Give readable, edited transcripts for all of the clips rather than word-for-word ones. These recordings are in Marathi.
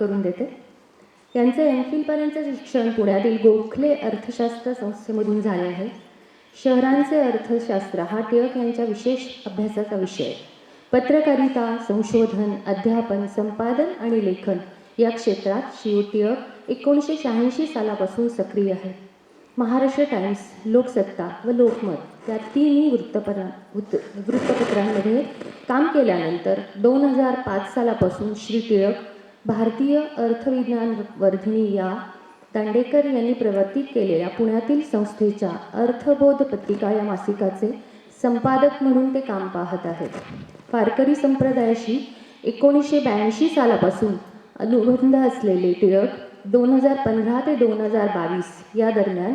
करून देते. यांचे एम.फिल पर्यंतचे शिक्षण पुण्यातील गोखले अर्थशास्त्र संस्थेमधून झाले आहे. शहरांचे अर्थशास्त्र हा टिळक यांच्या विशेष अभ्यासाचा विषय. पत्रकारिता, संशोधन, अध्यापन, संपादन आणि लेखन या क्षेत्रात श्री टिळक 1986 सालापासून सक्रिय आहे. महाराष्ट्र टाइम्स, लोकसत्ता व लोकमत या तिन्ही वृत्तपत्रांमध्ये काम केल्यानंतर 2005 सालापासून श्री टिळक भारतीय अर्थविज्ञान वर्धिनी या दांडेकर यांनी प्रवर्तित केलेल्या पुण्यातील संस्थेच्या अर्थबोध पत्रिका या मासिकाचे संपादक म्हणून ते काम पाहत आहेत. वारकरी संप्रदायाशी 1982 सालापासून अनुबंध असलेले टिळक 2015 ते 2022 या दरम्यान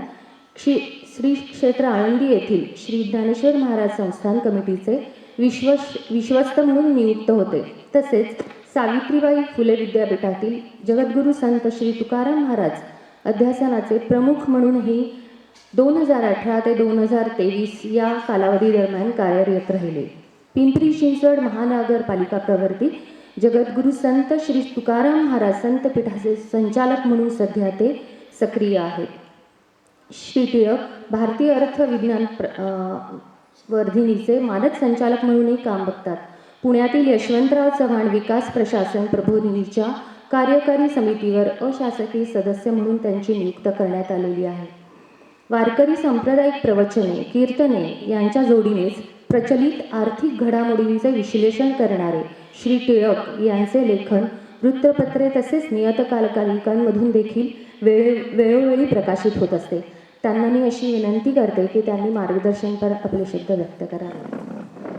श्री क्षेत्र आळंदी येथील श्री ज्ञानेश्वर महाराज संस्थान कमिटीचे विश्वस्त म्हणून नियुक्त होते. तसेच सावित्रीबाई फुले विद्यापीठातील जगद्गुरू संत श्री तुकाराम महाराज अध्यासनाचे प्रमुख म्हणूनही 2018 ते 2023 या कालावधी दरम्यान कार्यरत राहिले. पिंपरी चिंचवड महानगरपालिका प्रवर्तित जगद्गुरू संत श्री तुकाराम महाराज संतपीठाचे संचालक म्हणून सध्या ते सक्रिय आहेत. श्री टिळक भारतीय अर्थविज्ञान वर्धिनीचे मानद संचालक म्हणूनही काम बघतात. पुण्यातील यशवंतराव चव्हाण विकास प्रशासन प्रबोधिनीच्या कार्यकारी समितीवर अशासकीय सदस्य म्हणून त्यांची नियुक्ती करण्यात आलेली आहे. वारकरी सांप्रदायिक प्रवचने, कीर्तने यांच्या जोडीनेच प्रचलित आर्थिक घडामोडींचे विश्लेषण करणारे श्री टिळक यांचे लेखन वृत्तपत्रे तसेच नियतकालिकांमधून देखील वेळोवेळी प्रकाशित होत असते. त्यांना मी अशी विनंती करते की त्यांनी मार्गदर्शनपर आपले शब्द व्यक्त करावे.